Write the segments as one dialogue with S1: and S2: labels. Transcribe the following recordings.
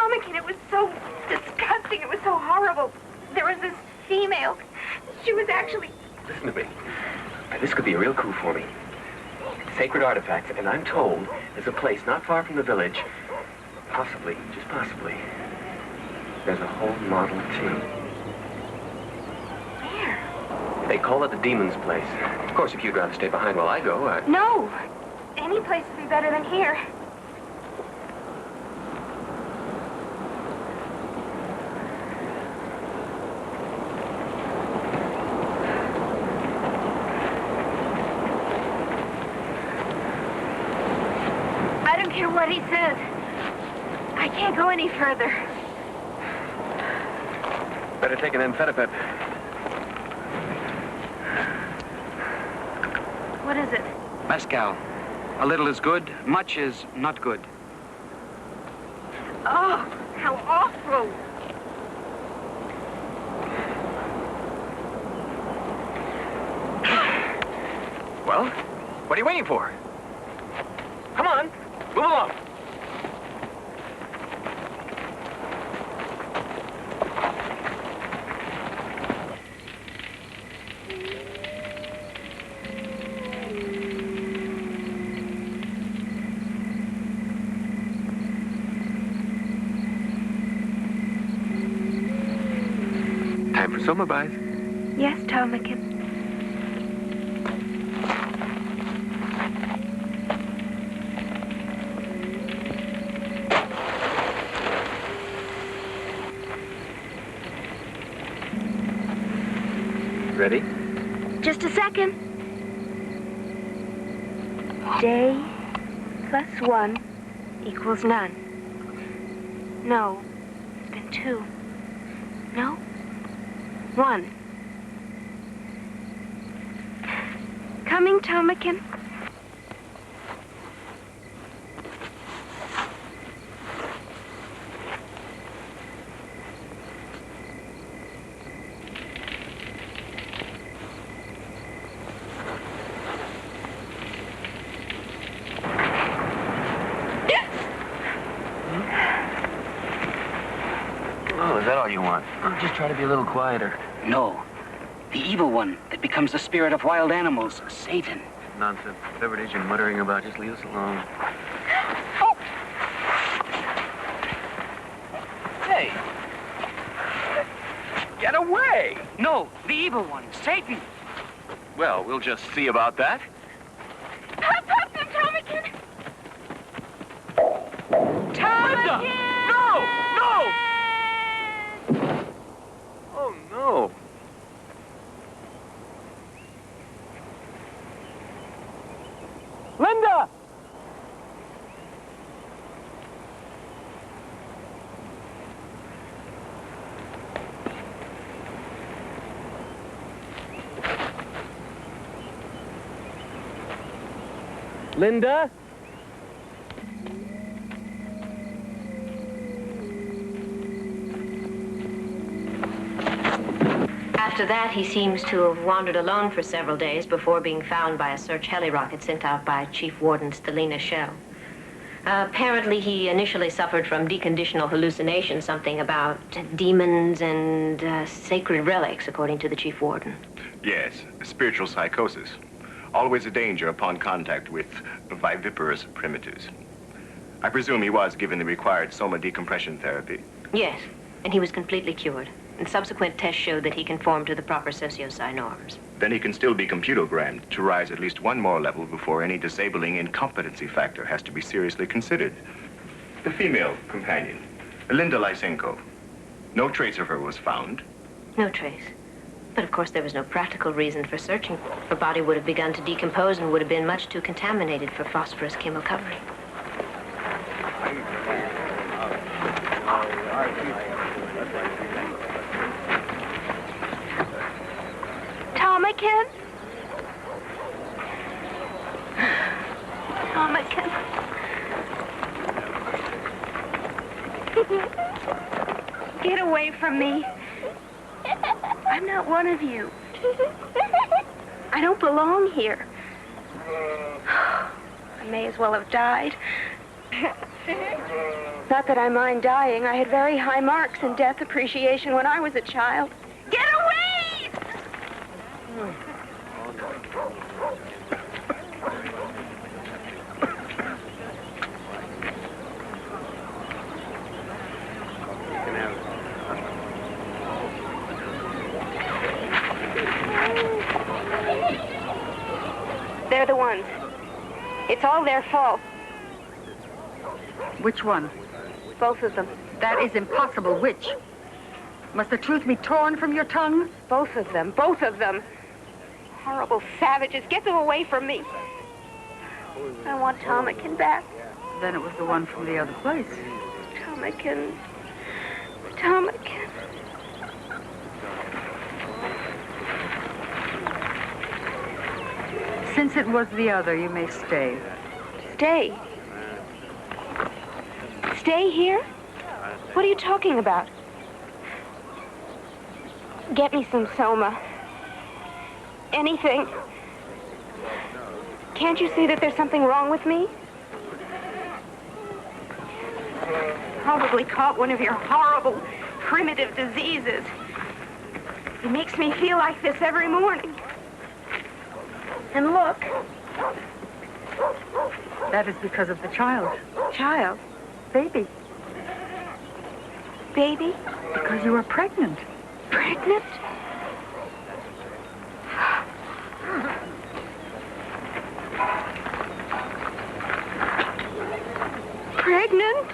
S1: Tomikin, it was so disgusting. It was so horrible. There was this female. She was actually...
S2: Listen to me. This could be a real coup for me. Sacred artifacts, and I'm told there's a place not far from the village. Possibly, just possibly, there's a whole Model T.
S1: Where?
S2: They call it the Demon's Place. Of course, if you'd rather stay behind while I go,
S1: No. Any place would be better than here. I don't care what he says. I can't go any further.
S2: Better take an amphetamine.
S1: What is it?
S3: Mescal. A little is good, much is not good.
S1: Oh, how awful.
S2: Well, what are you waiting for? Come on, move along. Time for Sommerbeis.
S1: Yes, Tomikin.
S2: Ready?
S1: Just a second. Day plus 1 equals none. No, it's been 2. No? 1. Coming, Tomikin?
S2: Oh, is that all you want? Oh, just try to be a little quieter.
S3: No. The evil one that becomes the spirit of wild animals, Satan.
S2: Nonsense. Whatever it is you're muttering about, just leave us alone.
S1: Oh!
S2: Hey! Get away!
S3: No, the evil one, Satan.
S2: Well, we'll just see about that.
S1: Pop them, Tomikin!
S2: Linda! No! No! Oh, no. Linda! Linda?
S4: After that, he seems to have wandered alone for several days before being found by a search heli rocket sent out by Chief Warden Stelina Shell. Apparently, he initially suffered from deconditional hallucinations, something about demons and sacred relics, according to the Chief Warden.
S5: Yes, spiritual psychosis. Always a danger upon contact with viviparous primitives. I presume he was given the required soma decompression therapy.
S4: Yes, and he was completely cured. And subsequent tests showed that he conformed to the proper socio-psy norms.
S5: Then he can still be computogrammed to rise at least one more level before any disabling incompetency factor has to be seriously considered. The female companion, Linda Lysenko. No trace of her was found.
S4: No trace. But of course there was no practical reason for searching. Her body would have begun to decompose and would have been much too contaminated for phosphorus chemocovering.
S1: Tomikin? Tomikin. Get away from me. I'm not one of you. I don't belong here. I may as well have died. Not that I mind dying. I had very high marks in death appreciation when I was a child. Get away! They're the ones. It's all their fault.
S6: Which one?
S1: Both of them.
S6: That is impossible. Which? Must the truth be torn from your tongue?
S1: Both of them. Both of them. Horrible savages. Get them away from me. I want Tomakin back.
S6: Then it was the one from the other place.
S1: Tomakin. Tomakin.
S6: Since it was the other, you may stay.
S1: Stay. Stay here? What are you talking about? Get me some soma. Anything. Can't you see that there's something wrong with me? Probably caught one of your horrible, primitive diseases. It makes me feel like this every morning. And look.
S6: That is because of the child.
S1: Child.
S6: Baby.
S1: Baby?
S6: Because you were pregnant.
S1: Pregnant? Pregnant?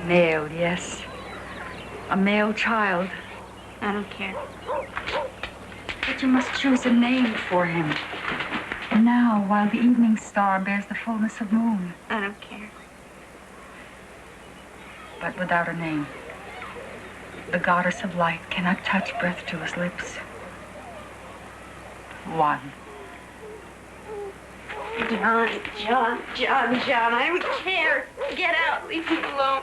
S6: Male, yes. A male child.
S1: I don't care.
S6: But you must choose a name for him. Now, while the evening star bears the fullness of moon.
S1: I don't care.
S6: But without a name, the goddess of light cannot touch breath to his lips. One.
S1: John, I don't care. Get out. Leave me alone.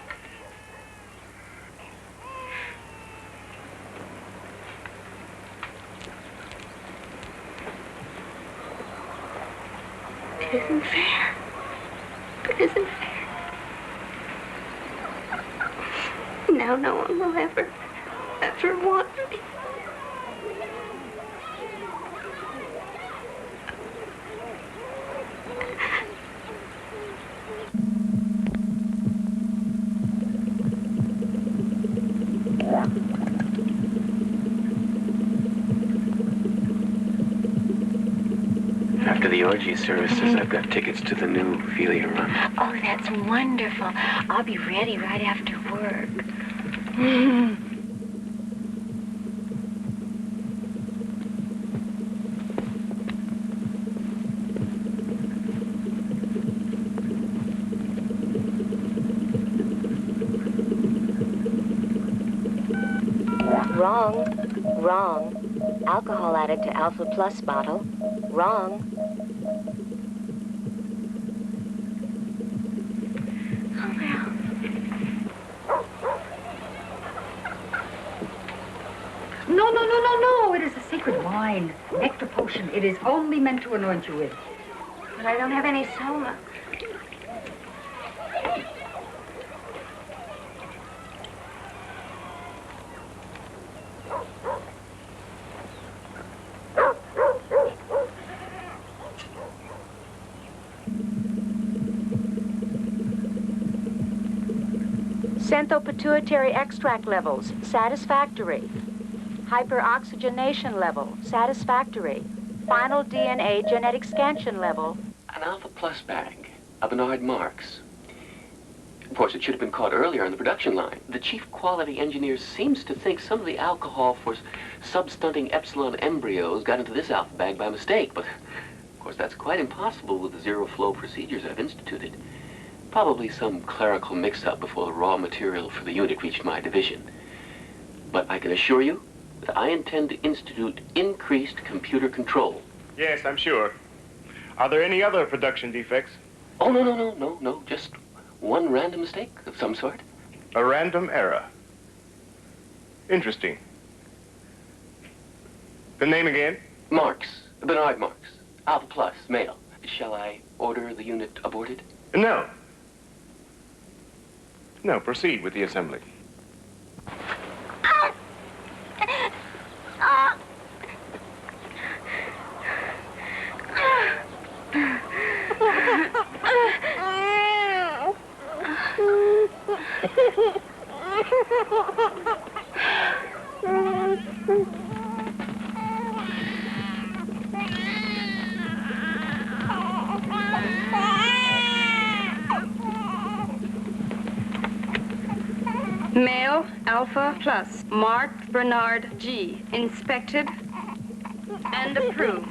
S1: It isn't fair. It isn't fair. Now no one will ever want me.
S2: After the orgy services, I've got tickets to the new Ophelia run.
S4: Oh, that's wonderful. I'll be ready right after work. Wrong. Alcohol added to Alpha Plus bottle. Wrong. Oh, well.
S6: No. It is a sacred wine. Nectar potion. It is only meant to anoint you with.
S1: But I don't have any soma.
S7: Xanthopituitary extract levels, satisfactory. Hyperoxygenation level, satisfactory. Final DNA genetic scansion level.
S2: An Alpha Plus bag, a Bernard Marx. Of course, it should have been caught earlier on the production line. The chief quality engineer seems to think some of the alcohol for substunting epsilon embryos got into this alpha bag by mistake, but of course that's quite impossible with the zero flow procedures I've instituted. Probably some clerical mix-up before the raw material for the unit reached my division. But I can assure you, that I intend to institute increased computer control.
S5: Yes, I'm sure. Are there any other production defects?
S2: Oh, no. Just one random mistake of some sort.
S5: A random error. Interesting. The name again?
S2: Marks. Bernard Marks. Alpha Plus, male. Shall I order the unit aborted?
S5: No. No, proceed with the assembly.
S1: Male, Alpha Plus, marked Bernard G. Inspected and approved.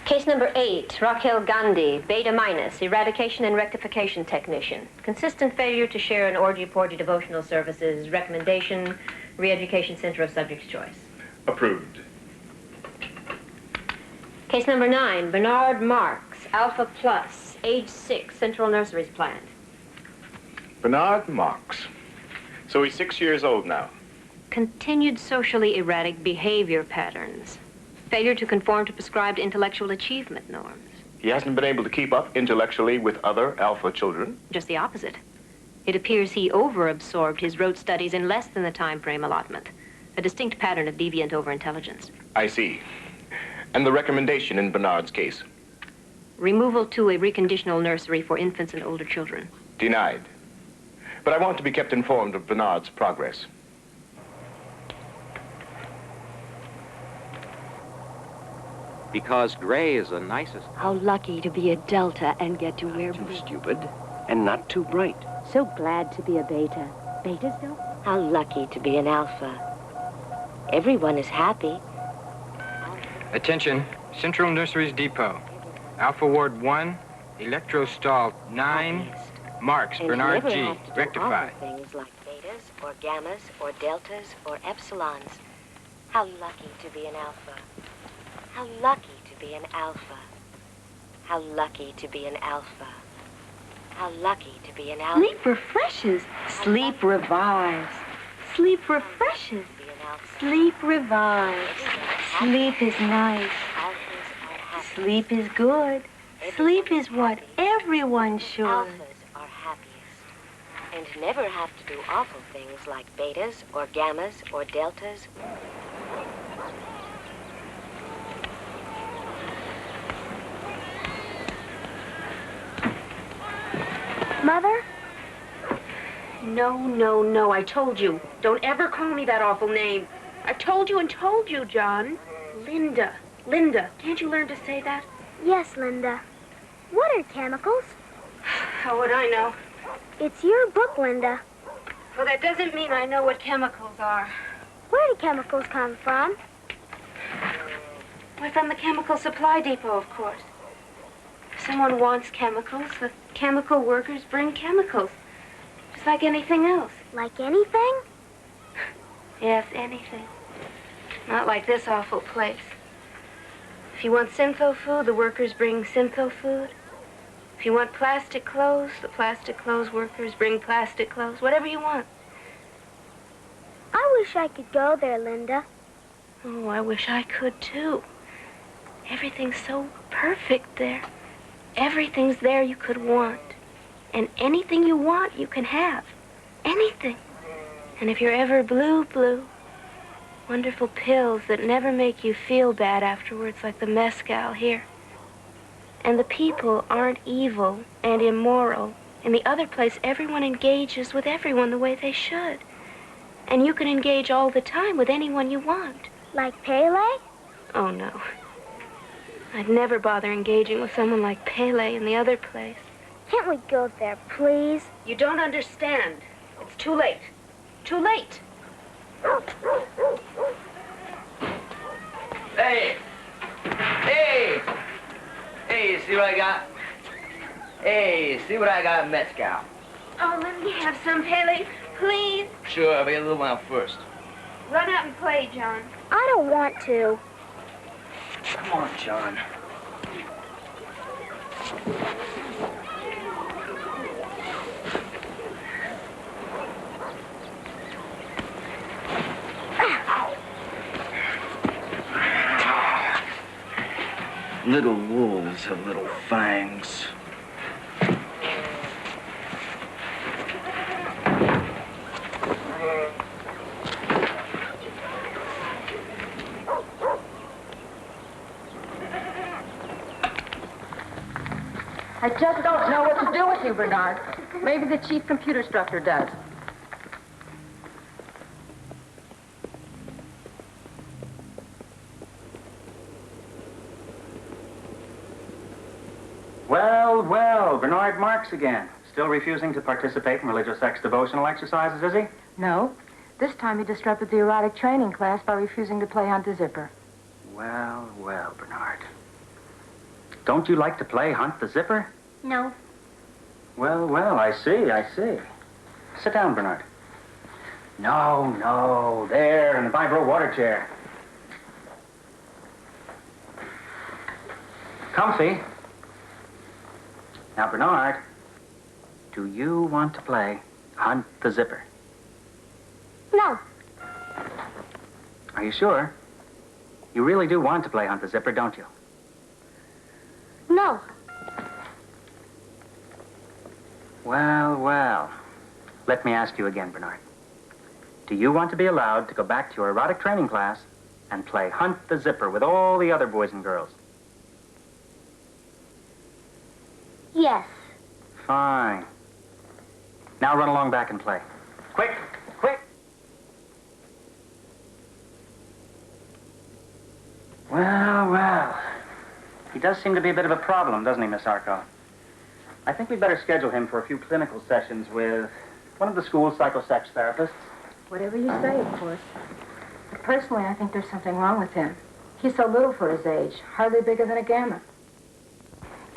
S4: Case number 8, Raquel Gandhi, Beta Minus, Eradication and Rectification Technician. Consistent failure to share an orgy-porgy devotional services. Recommendation, Re-Education Center of Subject's Choice.
S5: Approved.
S4: Case number 9, Bernard Marks, Alpha Plus, age 6, Central Nurseries Plant.
S5: Bernard Marks. So he's 6 years old now.
S4: Continued socially erratic behavior patterns. Failure to conform to prescribed intellectual achievement norms.
S5: He hasn't been able to keep up intellectually with other alpha children.
S4: Just the opposite. It appears he over-absorbed his rote studies in less than the time frame allotment. A distinct pattern of deviant overintelligence.
S5: I see. And the recommendation in Bernard's case?
S4: Removal to a reconditional nursery for infants and older children.
S5: Denied. But I want to be kept informed of Bernard's progress.
S8: Because gray is the nicest.
S9: How lucky to be a Delta and get to wear blue.
S8: Too stupid and not too bright.
S9: So glad to be a Beta. Betas don't? How lucky to be an Alpha. Everyone is happy.
S10: Attention, Central Nurseries Depot. Alpha Ward 1, Electro Stall 9, Marks,
S9: And
S10: Bernard
S9: never
S10: G,
S9: have to do
S10: rectify.
S9: all the things like Betas or Gammas or Deltas or Epsilons. How lucky to be an Alpha. How lucky to be an Alpha. How lucky to be an Alpha. How lucky to be an Alpha.
S1: Sleep refreshes. Sleep revives. Sleep refreshes.
S9: Be an Alpha.
S1: Sleep revives. Sleep is nice.
S9: Alphas are happy.
S1: Sleep is good. Sleep is what everyone should.
S9: Alphas are happiest. And never have to do awful things like Betas or Gammas or Deltas.
S1: Mother? No. I told you. Don't ever call me that awful name. I told you and told you, John. Linda. Can't you learn to say that?
S11: Yes, Linda. What are chemicals?
S1: How would I know?
S11: It's your book, Linda.
S1: Well, that doesn't mean I know what chemicals are.
S11: Where do chemicals come from?
S1: Why, from the chemical supply depot, of course. If someone wants chemicals, the chemical workers bring chemicals. Just like anything else.
S11: Like anything?
S1: Yes, anything. Not like this awful place. If you want syntho food, the workers bring syntho food. If you want plastic clothes, the plastic clothes workers bring plastic clothes. Whatever you want.
S11: I wish I could go there, Linda.
S1: Oh, I wish I could, too. Everything's so perfect there. Everything's there you could want. And anything you want, you can have. Anything. And if you're ever blue, wonderful pills that never make you feel bad afterwards, like the mescal here. And the people aren't evil and immoral. In the other place, everyone engages with everyone the way they should. And you can engage all the time with anyone you want.
S11: Like Pele?
S1: Oh, no. I'd never bother engaging with someone like Pele in the other place.
S11: Can't we go there, please?
S1: You don't understand. It's too late. Too late.
S12: Hey! Hey, see what I got? Hey, see what I got in mezcal.
S1: Oh, let me have some, Pele. Please.
S12: Sure, I'll get a little one out first.
S1: Run out and play, John. I don't want to.
S12: Come on, John. Little wolves have little fangs.
S6: I just don't know what to do with you, Bernard. Maybe the chief computer instructor does.
S13: Well, Bernard Marks again. Still refusing to participate in religious sex devotional exercises, is he?
S6: No. This time he disrupted the erotic training class by refusing to play Hunt the Zipper.
S13: Well, Bernard. Don't you like to play Hunt the Zipper?
S11: No.
S13: Well, I see. Sit down, Bernard. No, there, in the vibro water chair. Comfy. Now, Bernard, do you want to play Hunt the Zipper?
S11: No.
S13: Are you sure? You really do want to play Hunt the Zipper, don't you?
S11: No.
S13: Well. Let me ask you again, Bernard. Do you want to be allowed to go back to your erotic training class and play Hunt the Zipper with all the other boys and girls?
S11: Yes.
S13: Fine. Now run along back and play. Quick! Well. He does seem to be a bit of a problem, doesn't he, Miss Arco? I think we'd better schedule him for a few clinical sessions with one of the school's psychosex therapists.
S6: Whatever you say, of course. But personally, I think there's something wrong with him. He's so little for his age, hardly bigger than a gamma.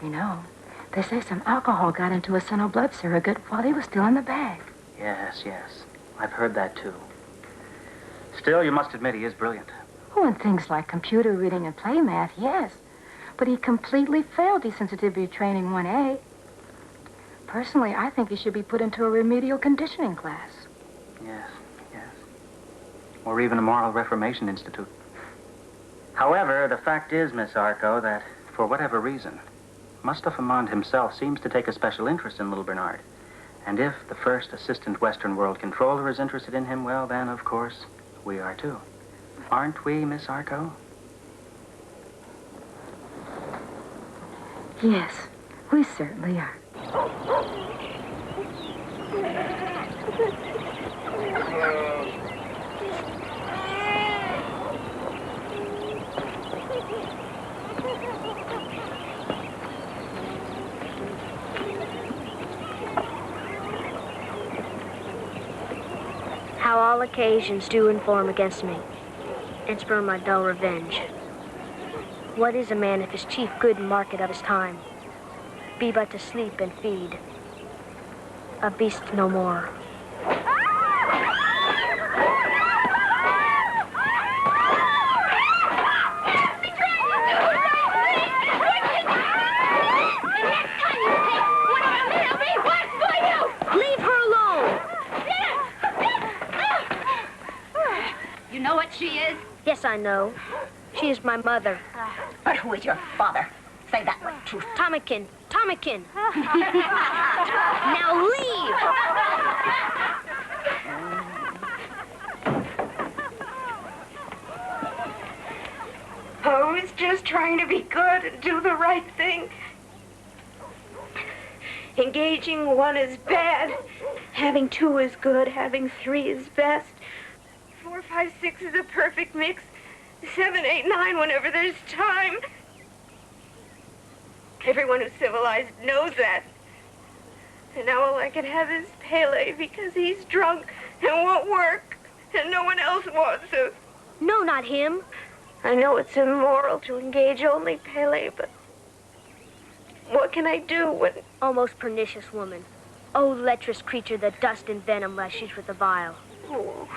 S6: You know, they say some alcohol got into a son of blood surrogate while he was still in the bag.
S13: Yes. I've heard that, too. Still, you must admit he is brilliant.
S6: Oh, and things like computer reading and play math, yes. But he completely failed desensitivity training 1A. Personally, I think he should be put into a remedial conditioning class.
S13: Yes. Or even a moral reformation institute. However, the fact is, Miss Arco, that for whatever reason, Mustafa Mond himself seems to take a special interest in little Bernard. And if the first assistant Western World Controller is interested in him, well, then, of course, we are too. Aren't we, Miss Arco?
S6: Yes, we certainly are.
S11: How all occasions do inform against me, and spur my dull revenge. What is a man if his chief good and market of his time be but to sleep and feed, a beast no more?
S1: Leave her alone.
S11: You know what she is? Yes, I know. She is my mother.
S14: But who is your father? Say that with truth.
S11: Tomikin. Now leave!
S1: I was just trying to be good and do the right thing. Engaging one is bad. Having two is good. Having three is best. 4, 5, 6 is a perfect mix. 7, 8, 9 whenever there's time. Everyone who's civilized knows that. And now all I can have is Pele because he's drunk and won't work and no one else wants to.
S11: No, not him.
S1: I know it's immoral to engage only Pele, but what can I do when...
S11: Oh, most pernicious woman. Oh, lecherous creature that dust and venom lashes with the vial.
S1: Oh,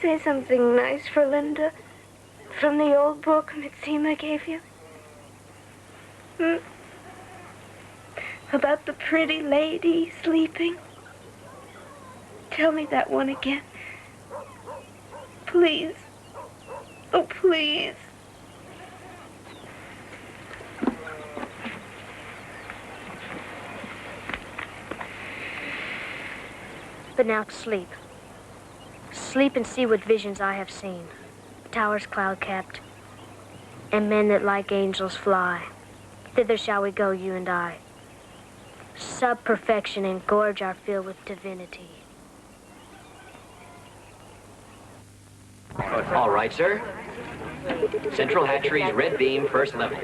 S1: say something nice for Linda from the old book Mitsima gave you. About the pretty lady sleeping. Tell me that one again. Please. Oh, please.
S11: But now sleep. Sleep and see what visions I have seen. Towers cloud-capped, and men that like angels fly. Thither shall we go, you and I. Sub-perfection and gorge are filled with divinity.
S15: All right, sir. Central hatchery's red beam, first level.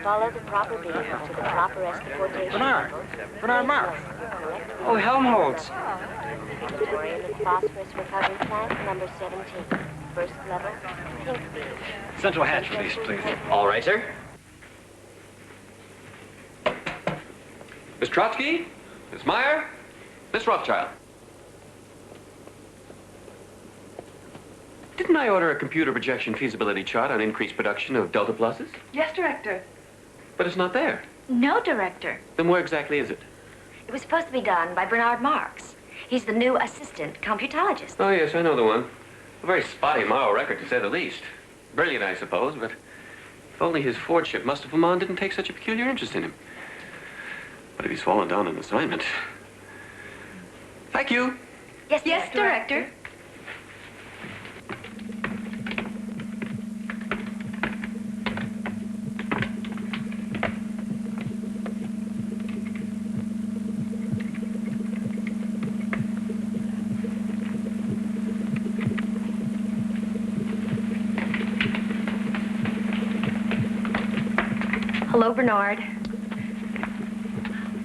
S9: Follow the proper beam to the proper escortation.
S10: Bernard Marks. Oh, Helmholtz.
S9: Thorium and phosphorus recovery plant, number 17. First level, pink beam.
S15: Central hatch release, please. All right, sir.
S16: Miss Trotsky? Miss Meyer? Miss Rothschild? Didn't I order a computer projection feasibility chart on increased production of Delta Pluses?
S17: Yes, Director.
S16: But it's not there.
S17: No, Director.
S16: Then where exactly is it?
S14: It was supposed to be done by Bernard Marks. He's the new assistant computologist.
S16: Oh, yes, I know the one. A very spotty moral record, to say the least. Brilliant, I suppose, but if only his Fordship Mustafamon didn't take such a peculiar interest in him. But if he's fallen down an assignment... Thank you.
S17: Yes, Director.
S4: Hello, Bernard.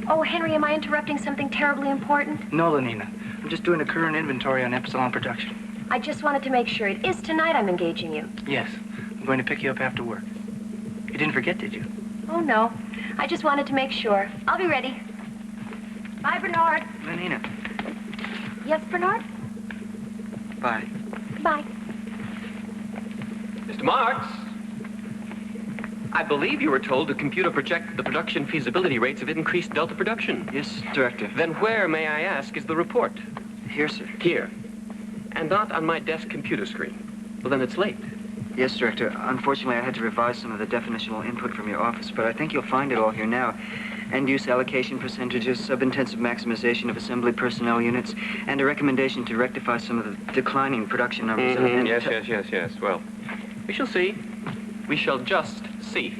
S4: Oh, Henry, am I interrupting something terribly important?
S13: No, Lenina. I'm just doing a current inventory on Epsilon production.
S4: I just wanted to make sure. It is tonight I'm engaging you.
S13: Yes. I'm going to pick you up after work. You didn't forget, did you?
S4: Oh, no. I just wanted to make sure. I'll be ready. Bye, Bernard.
S13: Lenina.
S4: Yes, Bernard?
S13: Bye.
S4: Bye.
S16: Mr. Marks? I believe you were told to computer project the production feasibility rates of increased Delta production.
S13: Yes, Director.
S16: Then where, may I ask, is the report?
S13: Here, sir.
S16: Here. And not on my desk computer screen. Well, then it's late.
S13: Yes, Director. Unfortunately, I had to revise some of the definitional input from your office, but I think you'll find it all here now. End-use allocation percentages, sub-intensive maximization of assembly personnel units, and a recommendation to rectify some of the declining production numbers.
S16: Yes. Well, we shall see. We shall just see.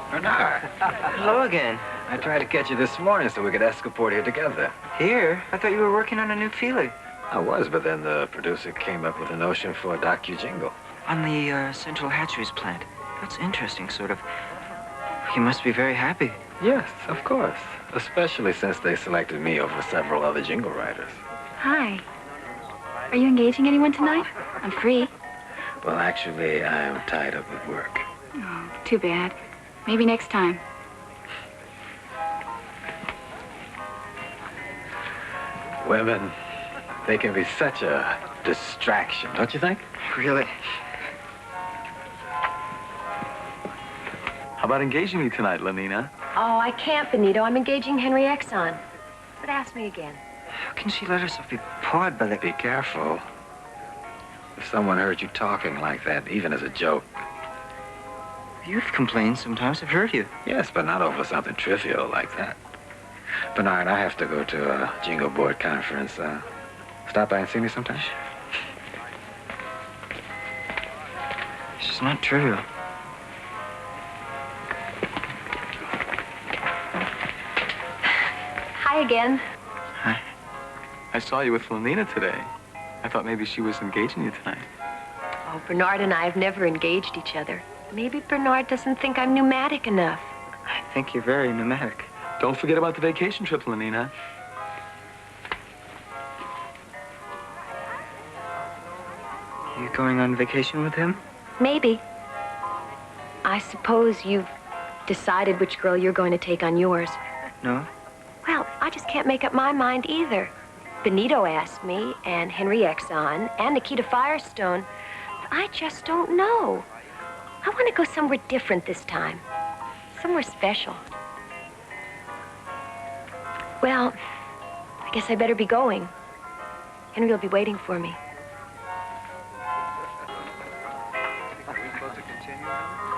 S18: Bernard. Hello again. I tried to catch you this morning so we could escapade here together.
S13: Here? I thought you were working on a new feeler.
S18: I was, but then the producer came up with a notion for a docu-jingle.
S13: On the Central Hatcheries plant. That's interesting, sort of. You must be very happy.
S18: Yes, of course. Especially since they selected me over several other jingle writers.
S17: Hi. Are you engaging anyone tonight? I'm free.
S18: Well, actually, I am tied up with work.
S17: Oh, too bad. Maybe next time.
S18: Women, they can be such a distraction, don't you think?
S13: Really?
S18: How about engaging me tonight, Lenina?
S4: Oh, I can't, Benito. I'm engaging Henry Exon. But ask me again.
S13: How can she let herself be pawed by the...
S18: Be careful. If someone heard you talking like that, even as a joke.
S13: You've complained sometimes. I've heard you.
S18: Yes, but not over something trivial like that. Bernard, I have to go to a jingle board conference. Stop by and see me sometime?
S13: It's not trivial.
S4: Hi again.
S13: Hi.
S19: I saw you with Lenina today. I thought maybe she was engaging you tonight.
S4: Oh, Bernard and I have never engaged each other. Maybe Bernard doesn't think I'm pneumatic enough.
S13: I think you're very pneumatic.
S19: Don't forget about the vacation trip, Lenina.
S20: going on vacation with him?
S4: Maybe. I suppose you've decided which girl you're going to take on yours.
S20: No?
S4: Well, I just can't make up my mind either. Benito asked me, and Henry Exon, and Nikita Firestone. I just don't know. I want to go somewhere different this time. Somewhere special. Well, I guess I better be going. Henry will be waiting for me.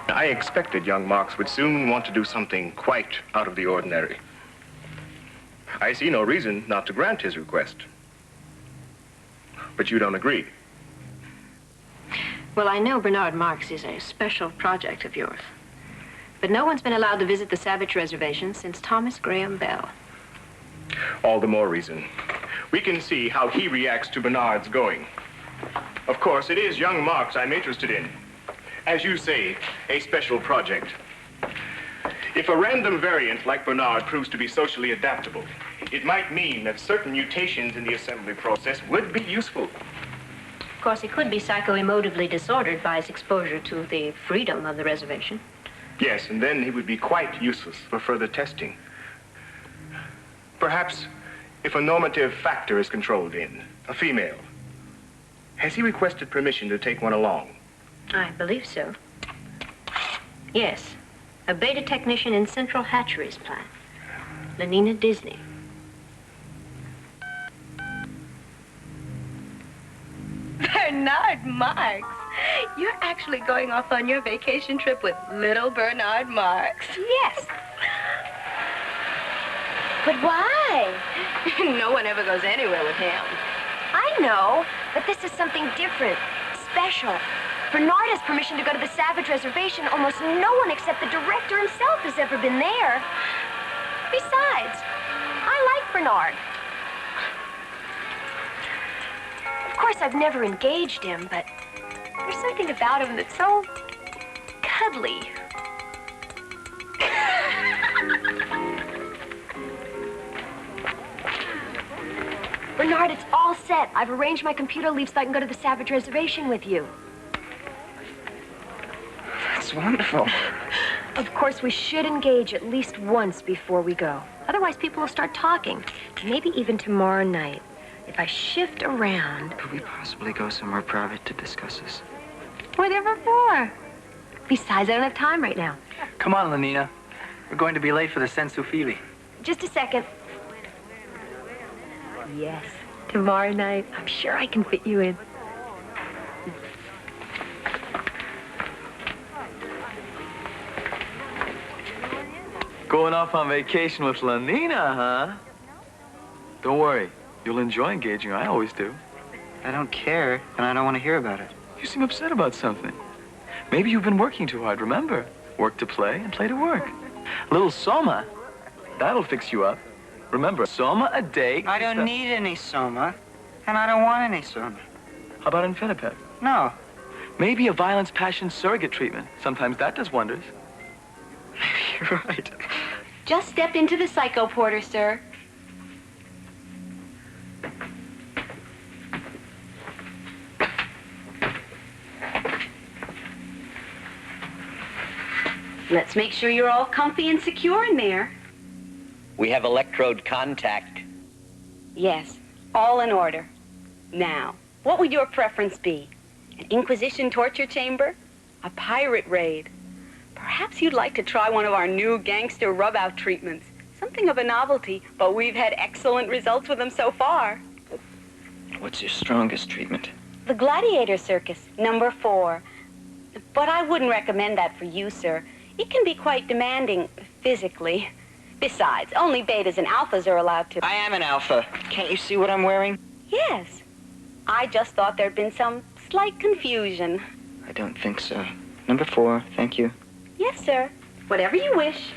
S5: I expected young Marks would soon want to do something quite out of the ordinary. I see no reason not to grant his request. But you don't agree.
S4: Well, I know Bernard Marks is a special project of yours. But no one's been allowed to visit the Savage Reservation since Thomas Graham Bell.
S5: All the more reason. We can see how he reacts to Bernard's going. Of course, it is young Marks I'm interested in. As you say, a special project. If a random variant like Bernard proves to be socially adaptable, it might mean that certain mutations in the assembly process would be useful.
S4: Of course, he could be psycho-emotively disordered by his exposure to the freedom of the reservation.
S5: Yes, and then he would be quite useless for further testing. Perhaps if a normative factor is controlled in, a female, has he requested permission to take one along?
S4: I believe so. Yes, a beta technician in Central Hatcheries plant, Lenina Disney.
S21: Bernard Marks. You're actually going off on your vacation trip with little Bernard Marks.
S4: Yes.
S21: But why? No one ever goes anywhere with him.
S1: I know, but this is something different, special. Bernard has permission to go to the Savage Reservation. Almost no one except the director himself has ever been there. Besides, I like Bernard. Of course, I've never engaged him, but there's something about him that's so cuddly. Bernard, it's all set. I've arranged my computer leave so I can go to the Savage Reservation with you.
S20: That's wonderful.
S1: Of course, we should engage at least once before we go. Otherwise, people will start talking. Maybe even tomorrow night. If I shift around...
S20: Could we possibly go somewhere private to discuss this?
S1: Whatever for. Besides, I don't have time right now.
S19: Come on, Lenina. We're going to be late for the Sensufili.
S1: Just a second. Yes, tomorrow night. I'm sure I can fit you in.
S19: Going off on vacation with Lenina, huh? Don't worry. You'll enjoy engaging her. I always do.
S20: I don't care, and I don't want to hear about it.
S19: You seem upset about something. Maybe you've been working too hard, remember? Work to play and play to work. A little soma, that'll fix you up. Remember, soma a day...
S20: I don't need any soma, and I don't want any soma.
S19: How about Infinipep?
S20: No.
S19: Maybe a violence passion surrogate treatment. Sometimes that does wonders.
S20: Maybe you're right.
S21: Just step into the psycho porter, sir. Let's make sure you're all comfy and secure in there.
S15: We have electrode contact.
S21: Yes, all in order. Now, what would your preference be? An Inquisition torture chamber? A pirate raid? Perhaps you'd like to try one of our new gangster rub-out treatments. Something of a novelty, but we've had excellent results with them so far.
S20: What's your strongest treatment?
S21: The Gladiator Circus, number 4. But I wouldn't recommend that for you, sir. It can be quite demanding, physically. Besides, only betas and alphas are allowed to...
S20: I am an alpha. Can't you see what I'm wearing?
S21: Yes. I just thought there'd been some slight confusion.
S20: I don't think so. Number 4, thank you.
S21: Yes, sir. Whatever you wish.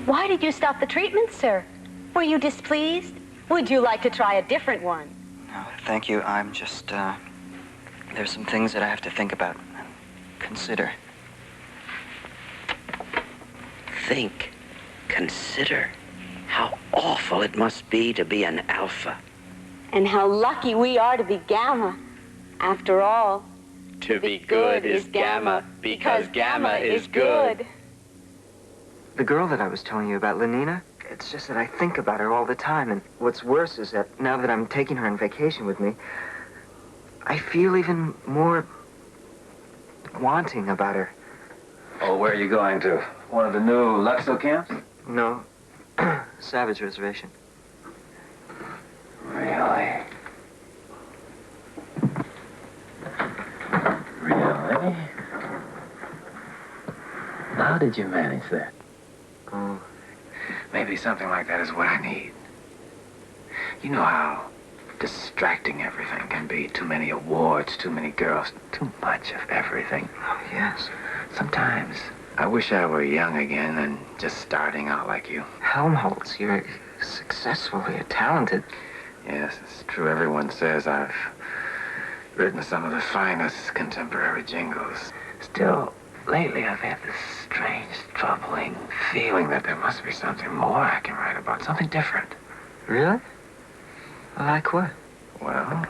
S21: Why did you stop the treatment, sir? Were you displeased? Would you like to try a different one?
S20: No, thank you. I'm just, there's some things that I have to think about and consider.
S8: Think, consider how awful it must be to be an alpha.
S21: And how lucky we are to be Gamma. After all,
S15: To be good is Gamma, because Gamma is good.
S20: The girl that I was telling you about, Lenina, it's just that I think about her all the time, and what's worse is that now that I'm taking her on vacation with me, I feel even more wanting about her.
S18: Oh, where are you going to? One of the new Luxo camps?
S20: No, Savage Reservation.
S18: Really? Really? How did you manage that?
S20: Oh.
S18: Maybe something like that is what I need. You know how distracting everything can be. Too many awards, too many girls, too much of everything.
S20: Oh, yes.
S18: Sometimes I wish I were young again and just starting out like you.
S20: Helmholtz, you're successful, you're talented.
S18: Yes, it's true. Everyone says I've written some of the finest contemporary jingles. Still, lately I've had this strange, troubling feeling that there must be something more I can write about, something different.
S20: Really? Like what?
S18: Well,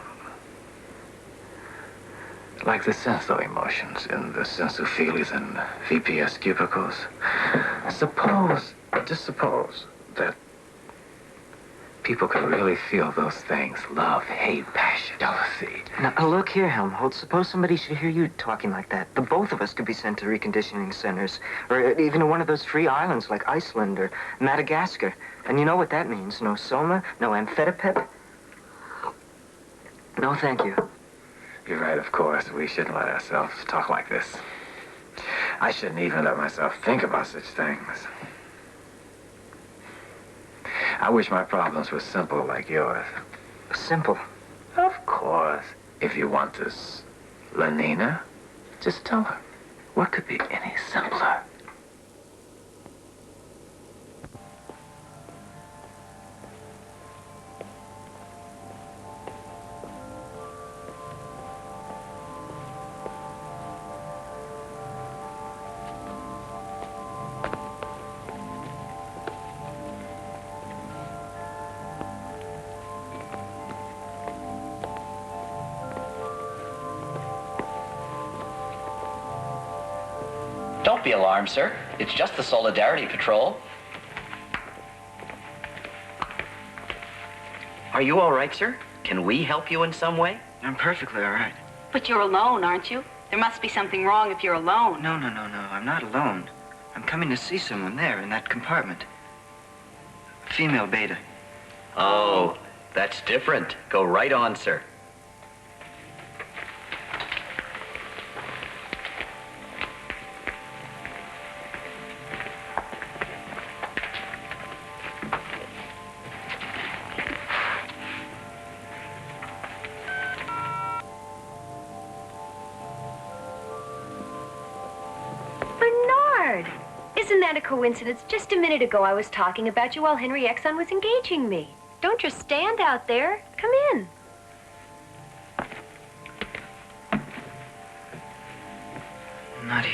S18: like the senso emotions in the sensophilies and VPS cubicles. Suppose, just suppose, that people could really feel those things. Love, hate, passion, jealousy.
S20: Now, look here, Helmholtz. Suppose somebody should hear you talking like that. The both of us could be sent to reconditioning centers, or even to one of those free islands like Iceland or Madagascar. And you know what that means. No soma, no amphetamine. No, thank you.
S18: You're right, of course. We shouldn't let ourselves talk like this. I shouldn't even let myself think about such things. I wish my problems were simple like yours.
S20: Simple?
S18: Of course. If you want this, Lenina, just tell her. What could be any simpler?
S15: Don't be alarmed, sir. It's just the Solidarity Patrol. Are you all right, sir? Can we help you in some way?
S20: I'm perfectly all right.
S21: But you're alone, aren't you? There must be something wrong if you're alone.
S20: No. I'm not alone. I'm coming to see someone there in that compartment. Female beta.
S15: Oh, that's different. Go right on, sir.
S4: Bernard! Isn't that a coincidence? Just a minute ago I was talking about you while Henry Exon was engaging me. Don't just stand out there. Come in.
S20: Not here.